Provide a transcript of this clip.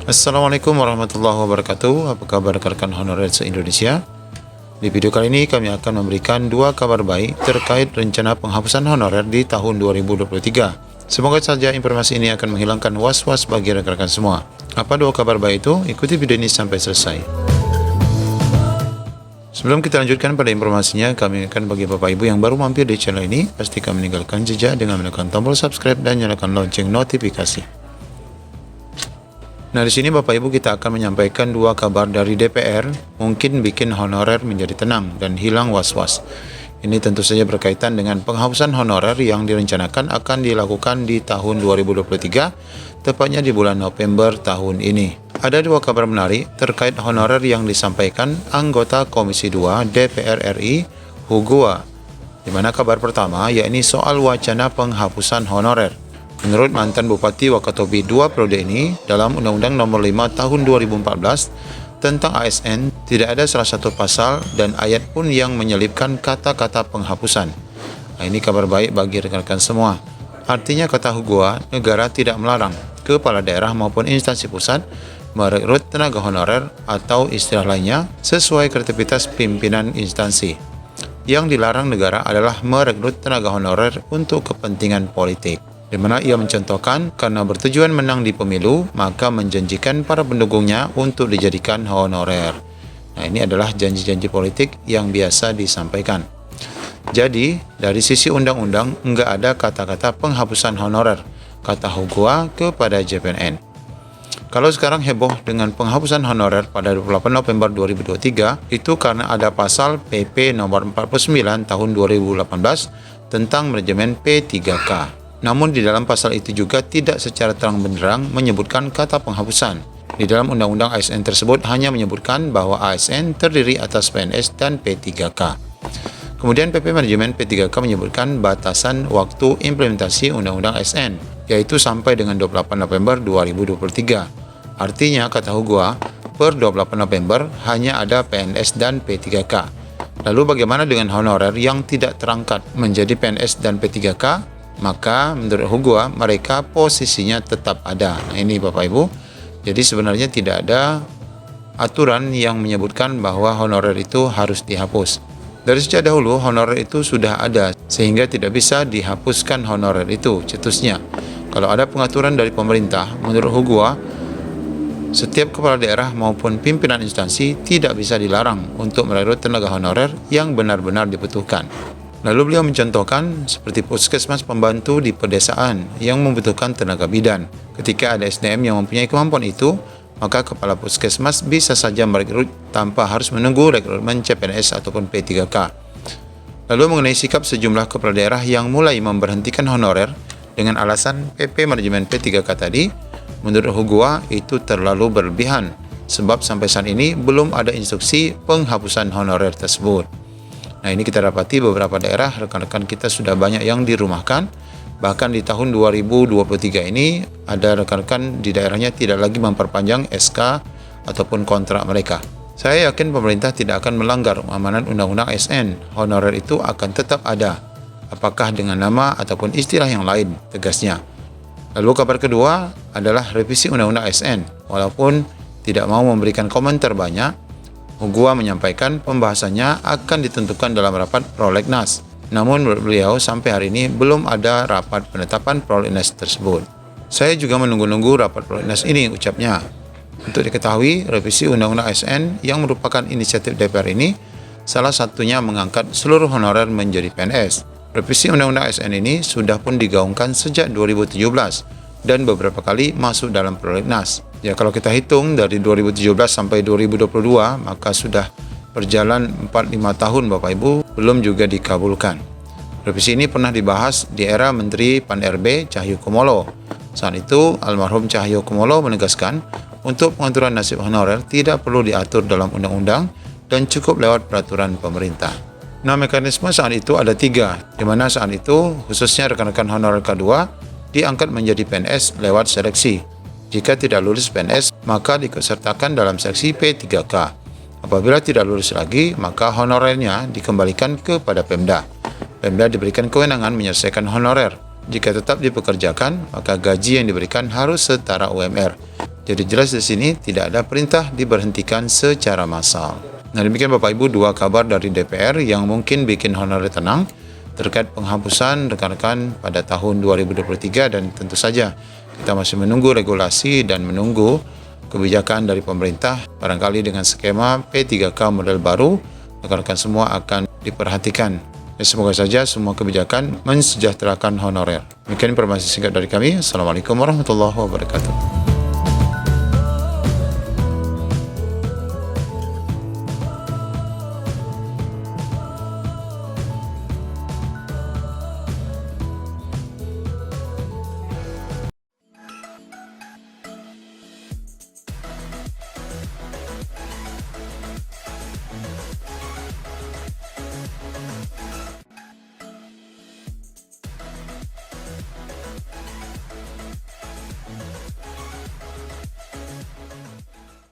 Assalamualaikum warahmatullahi wabarakatuh. Apa kabar rekan honorer se-Indonesia? Di video kali ini kami akan memberikan dua kabar baik terkait rencana penghapusan honorer di tahun 2023. Semoga saja informasi ini akan menghilangkan was-was bagi rekan-rekan semua. Apa dua kabar baik itu? Ikuti video ini sampai selesai. Sebelum kita lanjutkan pada informasinya, kami akan bagi Bapak Ibu yang baru mampir di channel ini, pastikan meninggalkan jejak dengan menekan tombol subscribe dan nyalakan lonceng notifikasi. Nah, di sini Bapak Ibu kita akan menyampaikan dua kabar dari DPR, mungkin bikin honorer menjadi tenang dan hilang was-was. Ini tentu saja berkaitan dengan penghapusan honorer yang direncanakan akan dilakukan di tahun 2023, tepatnya di bulan November tahun ini. Ada dua kabar menarik terkait honorer yang disampaikan anggota Komisi 2 DPR RI, Hugua. Di mana kabar pertama yakni soal wacana penghapusan honorer. Menurut mantan Bupati Wakatobi 2 periode ini, dalam Undang-Undang Nomor 5 Tahun 2014 tentang ASN, tidak ada salah satu pasal dan ayat pun yang menyelipkan kata-kata penghapusan. Nah, ini kabar baik bagi rekan-rekan semua. Artinya kata Hugua, negara tidak melarang kepala daerah maupun instansi pusat merekrut tenaga honorer atau istilah lainnya sesuai kreativitas pimpinan instansi. Yang dilarang negara adalah merekrut tenaga honorer untuk kepentingan politik. Di mana ia mencontohkan karena bertujuan menang di pemilu, maka menjanjikan para pendukungnya untuk dijadikan honorer. Nah, ini adalah janji-janji politik yang biasa disampaikan. Jadi, dari sisi undang-undang, enggak ada kata-kata penghapusan honorer, kata Hugua kepada JPNN. Kalau sekarang heboh dengan penghapusan honorer pada 28 November 2023, itu karena ada pasal PP nomor 49 tahun 2018 tentang manajemen P3K. Namun di dalam pasal itu juga tidak secara terang-benderang menyebutkan kata penghapusan. Di dalam Undang-Undang ASN tersebut hanya menyebutkan bahwa ASN terdiri atas PNS dan P3K. Kemudian PP Manajemen P3K menyebutkan batasan waktu implementasi Undang-Undang ASN, yaitu sampai dengan 28 November 2023. Artinya, kata Hugua, per 28 November hanya ada PNS dan P3K. Lalu bagaimana dengan honorer yang tidak terangkat menjadi PNS dan P3K? Maka menurut Hugua mereka posisinya tetap ada. Nah, ini Bapak Ibu. Jadi sebenarnya tidak ada aturan yang menyebutkan bahwa honorer itu harus dihapus. Dari sejak dahulu honorer itu sudah ada sehingga tidak bisa dihapuskan honorer itu, cetusnya. Kalau ada pengaturan dari pemerintah, menurut Hugua setiap kepala daerah maupun pimpinan instansi tidak bisa dilarang untuk merekrut tenaga honorer yang benar-benar dibutuhkan. Lalu beliau mencontohkan seperti puskesmas pembantu di pedesaan yang membutuhkan tenaga bidan. Ketika ada SDM yang mempunyai kemampuan itu, maka kepala puskesmas bisa saja merekrut tanpa harus menunggu rekrutmen CPNS ataupun P3K. Lalu mengenai sikap sejumlah kepala daerah yang mulai memberhentikan honorer dengan alasan PP Manajemen P3K tadi, menurut Hugua itu terlalu berlebihan, sebab sampai saat ini belum ada instruksi penghapusan honorer tersebut. Nah, ini kita dapati beberapa daerah rekan-rekan kita sudah banyak yang dirumahkan. Bahkan di tahun 2023 ini ada rekan-rekan di daerahnya tidak lagi memperpanjang SK ataupun kontrak mereka. Saya yakin pemerintah tidak akan melanggar amanat Undang-Undang ASN. Honorer itu akan tetap ada, apakah dengan nama ataupun istilah yang lain, tegasnya. Lalu kabar kedua adalah revisi Undang-Undang ASN. Walaupun tidak mau memberikan komentar banyak, Hugua menyampaikan pembahasannya akan ditentukan dalam rapat Prolegnas. Namun menurut beliau sampai hari ini belum ada rapat penetapan Prolegnas tersebut. Saya juga menunggu-nunggu rapat Prolegnas ini, ucapnya. Untuk diketahui, revisi Undang-Undang ASN yang merupakan inisiatif DPR ini salah satunya mengangkat seluruh honorer menjadi PNS. Revisi Undang-Undang ASN ini sudah pun digaungkan sejak 2017 dan beberapa kali masuk dalam Prolegnas. Ya, kalau kita hitung dari 2017 sampai 2022, maka sudah berjalan 4-5 tahun Bapak Ibu, belum juga dikabulkan. Revisi ini pernah dibahas di era Menteri Pan-RB Cahyokumolo. Saat itu, almarhum Cahyokumolo menegaskan untuk pengaturan nasib honorer tidak perlu diatur dalam undang-undang dan cukup lewat peraturan pemerintah. Nah, mekanisme saat itu ada 3, di mana saat itu khususnya rekan-rekan honorer K2 diangkat menjadi PNS lewat seleksi. Jika tidak lulus PNS, maka diikutsertakan dalam seleksi P3K. Apabila tidak lulus lagi, maka honorernya dikembalikan kepada Pemda. Pemda diberikan kewenangan menyelesaikan honorer. Jika tetap dipekerjakan, maka gaji yang diberikan harus setara UMR. Jadi jelas di sini tidak ada perintah diberhentikan secara massal. Nah, demikian Bapak Ibu dua kabar dari DPR yang mungkin bikin honorer tenang terkait penghapusan rekan-rekan pada tahun 2023, dan tentu saja kita masih menunggu regulasi dan menunggu kebijakan dari pemerintah. Barangkali dengan skema P3K model baru, rekan-rekan semua akan diperhatikan. Ya, semoga saja semua kebijakan mensejahterakan honorer. Demikian informasi singkat dari kami. Assalamualaikum warahmatullahi wabarakatuh.